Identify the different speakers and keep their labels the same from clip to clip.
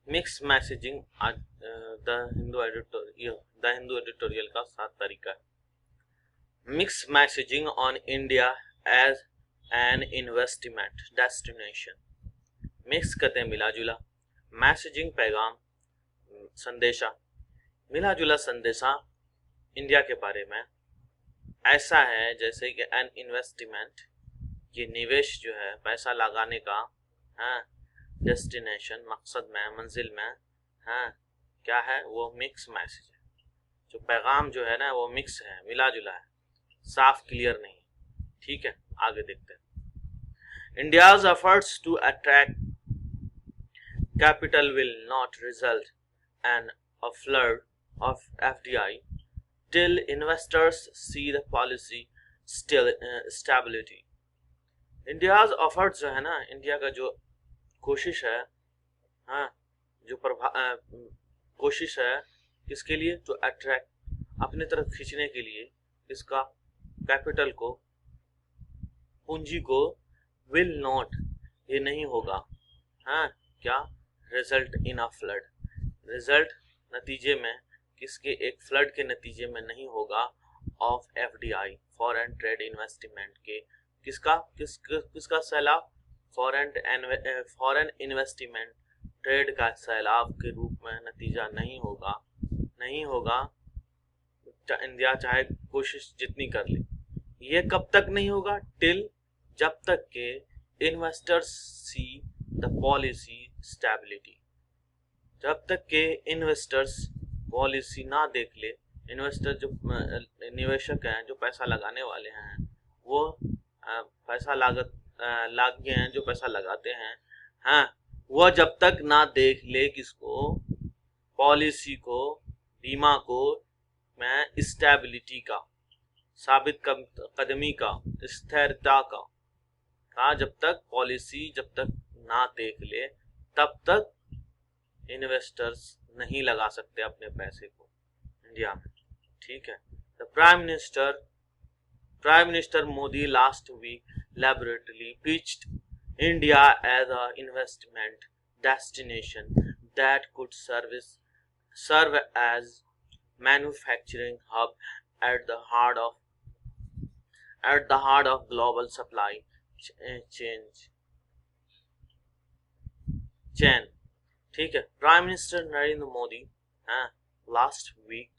Speaker 1: Mix messaging आज the Hindu editorial का 7 तरीका है। Mix messaging on India as an investment destination. Mix कहते हैं मिला जुला, मैसेजिंग पैगाम संदेशा, मिला जुला संदेशा इंडिया के बारे में ऐसा है जैसे कि एन इन्वेस्टमेंट, ये निवेश जो है पैसा लगाने का है, डेस्टिनेशन मकसद में मंजिल में है, क्या है वो मिक्स मैसेज है। जो पैगाम जो है ना वो मिक्स है, मिला जुला है, साफ क्लियर नहीं। ठीक है, आगे देखते हैं। India's efforts to attract capital will not result an a flood of FDI till investors see the policy still stability। India's efforts जो है ना, इंडिया का जो कोशिश है, हाँ, जो कोशिश है किसके लिए, टू अट्रैक्ट अपने तरफ खींचने के लिए, इसका कैपिटल को, पूंजी को, विल नॉट ये नहीं होगा, हाँ क्या, result in a flood, result नतीजे में, किसके, एक फ्लड के नतीजे में नहीं होगा, of FDI foreign trade investment के, किसका सैलाब, फॉरेन इन्वेस्टमेंट ट्रेड का सैलाब के रूप में नतीजा नहीं होगा इंडिया चाहे कोशिश जितनी कर ले। ये कब तक नहीं होगा, टिल, जब तक के investors see the policy stability, जब तक के इन्वेस्टर्स पॉलिसी ना देख ले। इन्वेस्टर जो निवेशक हैं, जो पैसा लगाने वाले हैं, वो पैसा लाग गए हैं, जो पैसा लगाते हैं, हाँ, वह जब तक ना देख ले किसको, पॉलिसी को, बीमा को, मैं स्टेबिलिटी का, साबित कदमी का, स्थिरता का जब तक पॉलिसी जब तक ना देख ले, तब तक इन्वेस्टर्स नहीं लगा सकते अपने पैसे को इंडिया में। ठीक है। The prime minister Modi last week elaborately pitched India as an investment destination that could serve as manufacturing hub at the heart of global supply chain। ठीक है। प्राइम मिनिस्टर नरेंद्र मोदी हैं लास्ट वीक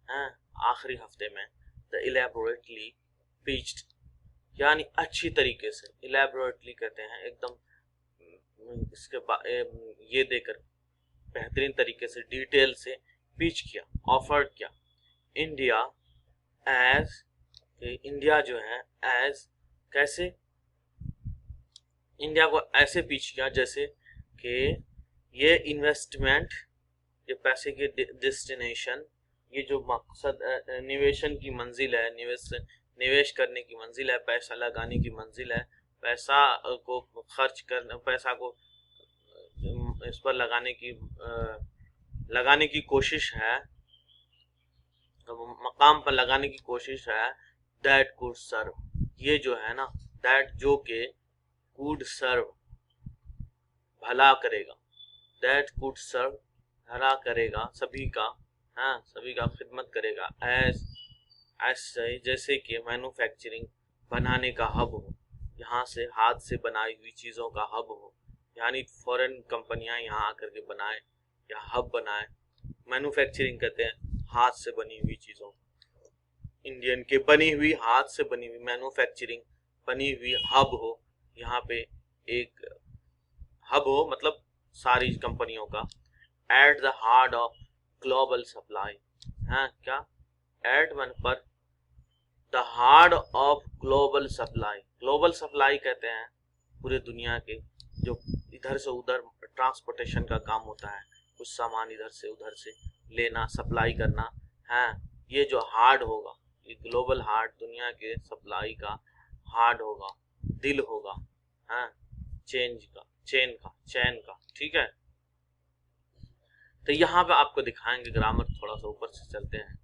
Speaker 1: हैं आखिरी हफ्ते में द इलेबोरेटली पिच्ड, यानी अच्छी तरीके से, इलेबोरेटली कहते हैं एकदम इसके ये देकर बेहतरीन तरीके से, डिटेल से पिच किया, ऑफर किया, इंडिया एज, इंडिया जो है एज, कैसे, इंडिया को ऐसे पिच किया जैसे कि ये इन्वेस्टमेंट, ये पैसे की डेस्टिनेशन, ये जो मकसद निवेशन की मंजिल है, निवेश करने की मंजिल है, पैसा लगाने की मंजिल है, पैसा को खर्च करना, पैसा को इस पर लगाने की कोशिश है, मकाम पर लगाने की कोशिश है। दैट कुड सर्व, ये जो है ना, दैट जो के, कुड सर्व भला करेगा, दैट कुड सर्व भला करेगा सभी का, हाँ सभी का खिदमत करेगा, एज सही जैसे कि मैन्युफैक्चरिंग बनाने का हब हो, यहाँ से हाथ से बनाई हुई चीज़ों का हब हो, यानी फॉरेन कंपनियां यहाँ आकर के बनाए या हब बनाए। मैन्युफैक्चरिंग कहते हैं हाथ से बनी हुई चीज़ों, इंडियन के बनी हुई, हाथ से बनी हुई, मैन्युफैक्चरिंग बनी हुई हब हो, यहाँ पे एक हब हो, मतलब सारी कंपनियों का, at the heart of global supply, हाँ क्या, एट वन पर, the heart of global supply, global supply कहते हैं पूरे दुनिया के, जो इधर से उधर ट्रांसपोर्टेशन का काम होता है, कुछ सामान इधर से उधर से लेना, सप्लाई करना, है, ये जो हार्ड होगा, ये ग्लोबल हार्ट, दुनिया के सप्लाई का हार्ड होगा, दिल होगा, है, चेन का। ठीक है। तो यहाँ पे आपको दिखाएंगे ग्रामर, थोड़ा सा ऊपर से चलते हैं।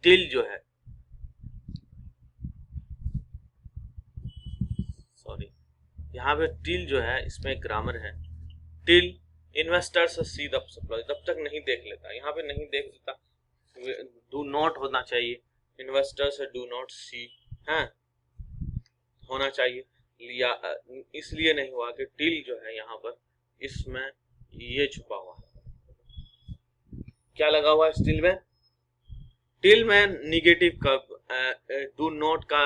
Speaker 1: टिल जो है, सॉरी, यहाँ पे टिल जो है, इसमें ग्रामर है। Till investors see the supply, जब तक नहीं देख लेता, यहाँ पे नहीं देख लेता, डू नॉट होना चाहिए, इन्वेस्टर्स डू नॉट सी है, होना चाहिए, लिया इसलिए नहीं हुआ कि टिल जो है यहाँ पर इसमें ये छुपा हुआ है, क्या लगा हुआ है टिल में, टिल में निगेटिव का डू नॉट का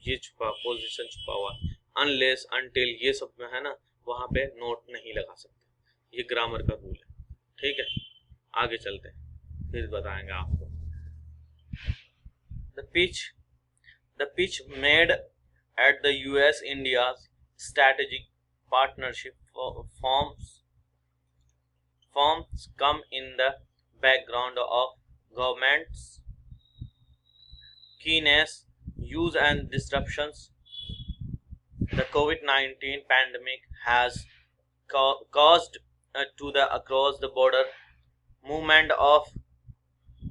Speaker 1: ये छुपा पोजीशन छुपा हुआ, अनलेस अनटिल ये सब में है ना, वहां पे नोट नहीं लगा सकते, ये ग्रामर का रूल है, ठीक है। आगे चलते हैं फिर बताएंगे आपको। The pitch made at the US India strategic partnership forms come in the background of governments keenness, use and disruptions. The COVID-19 pandemic has caused to the across the border movement of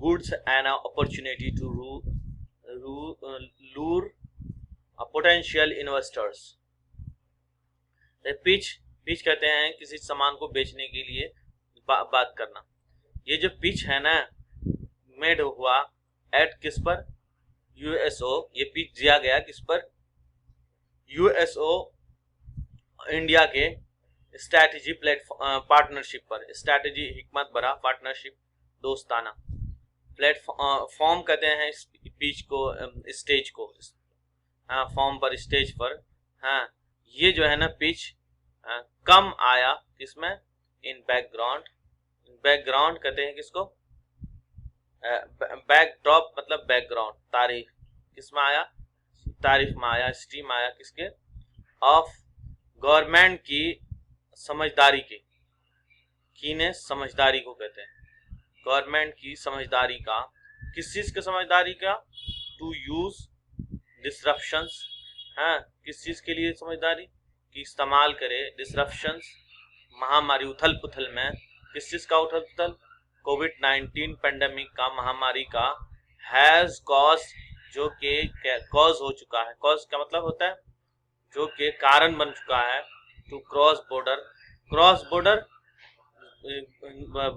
Speaker 1: goods and an opportunity to lure potential investors. pitch कहते हैं किसी सामान को बेचने के लिए बात करना। ये जो पिच है ना, मेड हुआ एट किस पर, यूएसओ, ये पिच दिया गया किस पर, यूएसओ इंडिया के स्ट्रैटेजी पार्टनरशिप पर, स्ट्रैटेजी हिकमत भरा पार्टनरशिप दोस्ताना प्लेटफॉर्म कहते हैं इस पिच को, स्टेज को, फॉर्म पर, स्टेज पर, हाँ ये जो है ना पिच कम आया किसमें, इन बैकग्राउंड कहते हैं किसको, बैकड्रॉप मतलब बैकग्राउंड, तारीफ किसमें आया, तारीफ में आया, स्ट्रीम आया किसके, ऑफ गवर्नमेंट की समझदारी के, कीने समझदारी को कहते हैं, गवर्नमेंट की समझदारी का, किस चीज के समझदारी का, टू यूज डिसरप्शंस, हाँ किस चीज के लिए समझदारी कि इस्तेमाल करे, डिसरप्शंस महामारी उथल पुथल में, किस चीज का उथल पुथल, कोविड-19 पेंडेमिक का, महामारी का, हैज कॉज जो के कॉज हो चुका है, कॉज का मतलब होता है जो के कारण बन चुका है, टू क्रॉस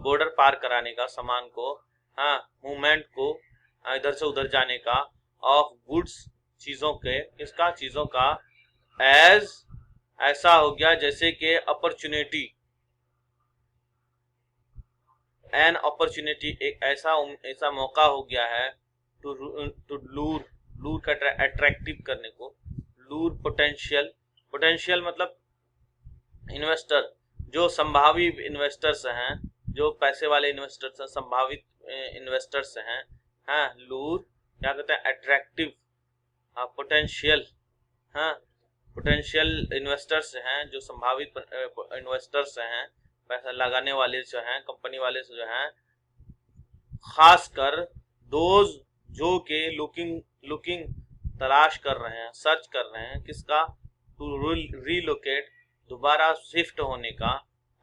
Speaker 1: बॉर्डर पार कराने का, सामान को, हाँ मूवमेंट को, इधर से उधर जाने का, ऑफ गुड्स चीजों के, किसका, चीजों का, एज ऐसा हो गया जैसे कि अपॉर्चुनिटी, एन अपॉर्चुनिटी एक ऐसा मौका हो गया है, टू लूर का अट्रैक्टिव करने को, लूर पोटेंशियल मतलब इन्वेस्टर, जो संभावित इन्वेस्टर्स हैं, जो पैसे वाले इन्वेस्टर्स हैं, संभावित इन्वेस्टर्स हैं, हाँ लूर क्या कहते हैं, अट्रैक्टिव, हाँ पोटेंशियल, हाँ पोटेंशियल इन्वेस्टर्स हैं, जो संभावित इन्वेस्टर्स हैं, पैसा लगाने वाले जो हैं, कंपनी वाले जो हैं, खासकर दोज जो के लुकिंग तलाश कर रहे हैं, सर्च कर रहे हैं किसका, टू रीलोकेट दोबारा शिफ्ट होने का,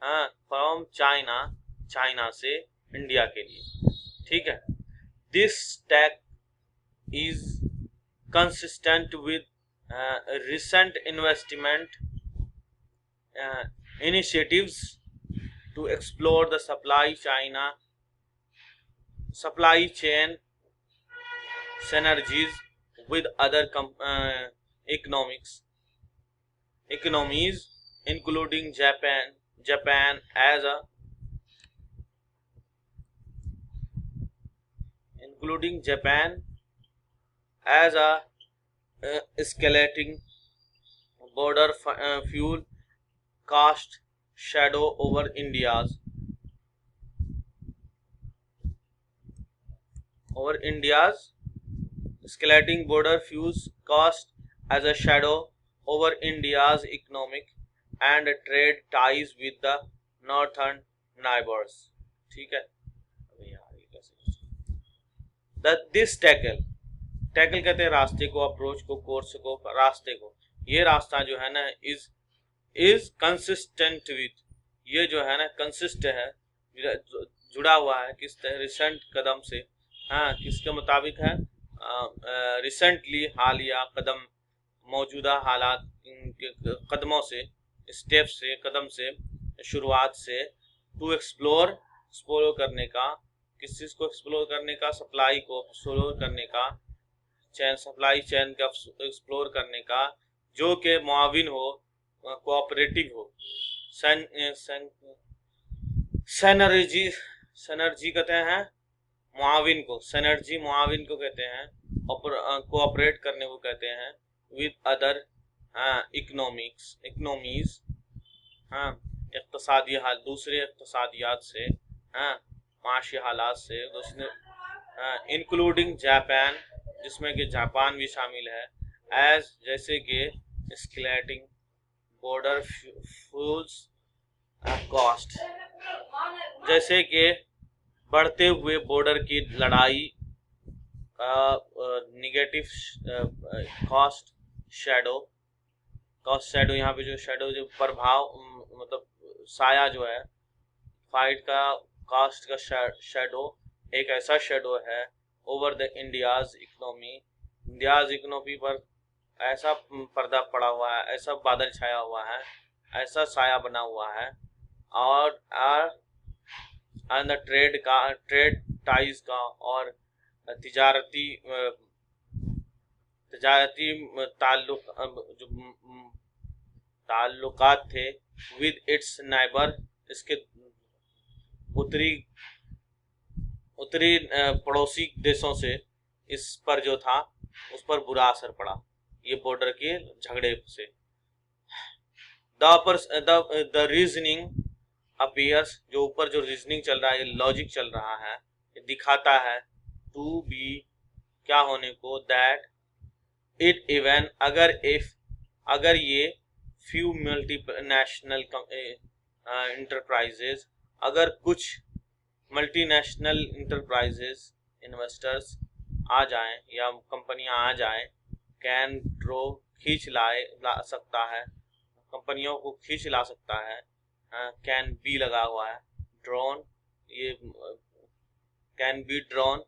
Speaker 1: हाँ फ्रॉम चाइना से इंडिया के लिए, ठीक है। This tack is consistent with recent investment initiatives to explore the supply chain synergies with other economies including Japan as a escalating border fuel cost shadow over India's escalating border fuel cost as a shadow over India's economic and trade ties with the northern neighbors, ठीक है। This tackle कहते हैं रास्ते को, approach को, course को, रास्ते को, ये रास्ता जो है ना इज कंसिस्टेंट विथ, ये जो है ना कंसिस्ट है, जुड़ा हुआ है किस रिसेंट कदम से, हाँ किसके मुताबिक है, रिसेंटली हालिया कदम, मौजूदा हालात के कदमों से, स्टेप से, कदम से, शुरुआत से, टू एक्सप्लोर करने का, किस चीज को एक्सप्लोर करने का, सप्लाई को एक्सप्लोर करने का, सप्लाई चेन का एक्सप्लोर करने का, जो के मुआविन हो, कोऑपरेटिव हो। सैनर्जी कहते हैं मुआविन को, सैनर्जी मुआविन को कहते हैं, कोऑपरेट करने को कहते हैं विद अदर इकोनॉमीज, हाँ, इक्तसादी हाल, दूसरे इक्तसादियात से, हाँ, माशी हालात से, दूसरे इंक्लूडिंग जापान, जिसमें कि जापान भी शामिल है, एज जैसे कि एस्केलेटिंग बॉर्डर फ्यूल्स कॉस्ट, जैसे कि बढ़ते हुए बॉर्डर की लड़ाई का निगेटिव कॉस्ट शेडो, यहाँ पे जो शेडो, जो प्रभाव, मतलब साया जो है, फाइट का कॉस्ट का शेडो, एक ऐसा शेडो है ओवर द इंडियाज इकोनॉमी पर ऐसा पर्दा पड़ा हुआ है, ऐसा बादल छाया हुआ है, ऐसा साया बना हुआ है, और ट्रेड टाइज का, और तिजारती ताल्लुकात थे विद इट्स नाइबर, इसके उत्तरी पड़ोसी देशों से इस पर जो था उस पर बुरा असर पड़ा, ये बॉर्डर के झगड़े से। द रीजनिंग अपीयर्स, जो ऊपर जो रीजनिंग चल रहा है, ये लॉजिक चल रहा है, ये दिखाता है टू बी, क्या होने को, दैट इट इवन, अगर ये फ्यू मल्टीनेशनल इंटरप्राइजेज, अगर कुछ मल्टीनेशनल इंटरप्राइजेज इन्वेस्टर्स आ जाएं या कंपनियां आ जाएं, कैन ड्रो, ला सकता है, कंपनियों को खींच ला सकता है, कैन बी लगा हुआ है, ड्रोन, ये can be drone,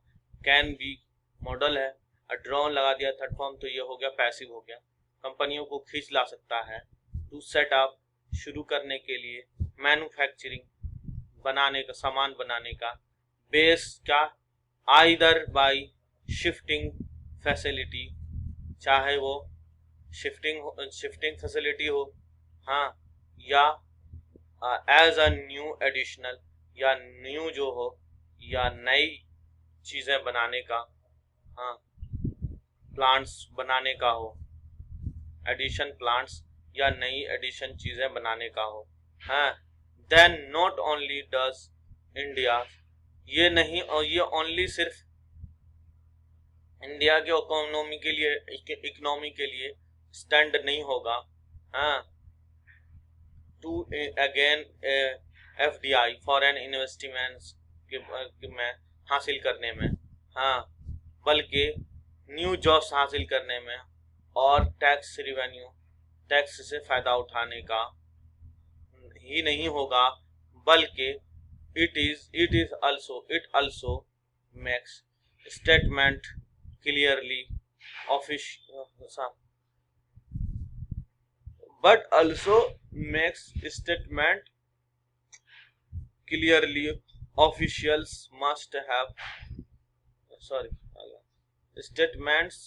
Speaker 1: can be model है, ड्रोन लगा दिया थर्ड फॉर्म, तो ये हो गया पैसिव हो गया, कंपनियों को खींच ला सकता है, टू सेट अप, शुरू करने के लिए, मैन्युफैक्चरिंग, बनाने का, सामान बनाने का, बेस क्या, आइदर बाय शिफ्टिंग फैसिलिटी, चाहे वो शिफ्टिंग फैसिलिटी हो, हाँ, या एज अ न्यू एडिशनल, या न्यू जो हो, या नई चीजें बनाने का, हाँ, प्लांट्स बनाने का हो, एडिशन प्लांट्स, या नई एडिशन चीजें बनाने का हो, हाँ, then not only does India, ये नहीं, और ये ओनली सिर्फ इंडिया के इकोनॉमी के लिए स्टैंड नहीं होगा, हाँ, to again FDI, foreign investments में हासिल करने में, हाँ, बल्कि न्यू जॉब्स हासिल करने में, और टैक्स रिवेन्यू, टैक्स से फायदा उठाने का ही नहीं होगा, बल्कि it also makes statement clearly but also makes statement clearly officials must have statements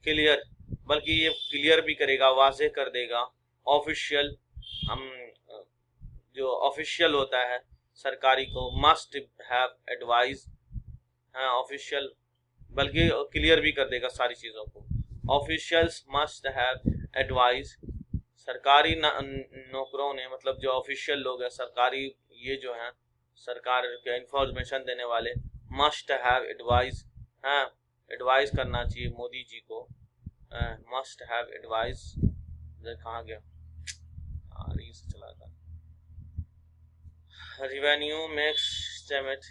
Speaker 1: clear, बल्कि ये क्लियर भी करेगा, वाज़ेह कर देगा, ऑफिशियल, जो ऑफिशियल होता है सरकारी को, मस्ट हैव एडवाइस, हाँ, ऑफिशियल, बल्कि क्लियर भी कर देगा सारी चीज़ों को, ऑफिशियल्स मस्ट हैव एडवाइस, सरकारी नौकरों ने, मतलब जो ऑफिशियल लोग हैं, सरकारी, ये जो हैं सरकार के इंफॉर्मेशन देने वाले, मस्ट हैव एडवाइस, हाँ, एडवाइस करना चाहिए मोदी जी को, मस्ट हैव एडवाइस, कहाँ गया, ये से चला था, revenue makes statement,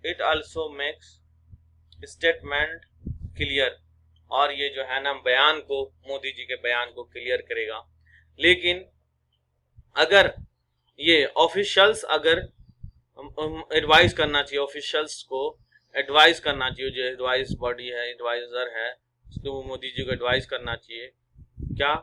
Speaker 1: it also makes statement clear, और ये जो है ना बयान को, मोदी जी के बयान को क्लियर करेगा। लेकिन अगर ये ऑफिशियल्स, अगर एडवाइस करना चाहिए, ऑफिशियल्स को एडवाइस करना चाहिए, जो एडवाइस बॉडी है, एडवाइजर है, उसको मोदी जी को एडवाइस करना चाहिए, क्या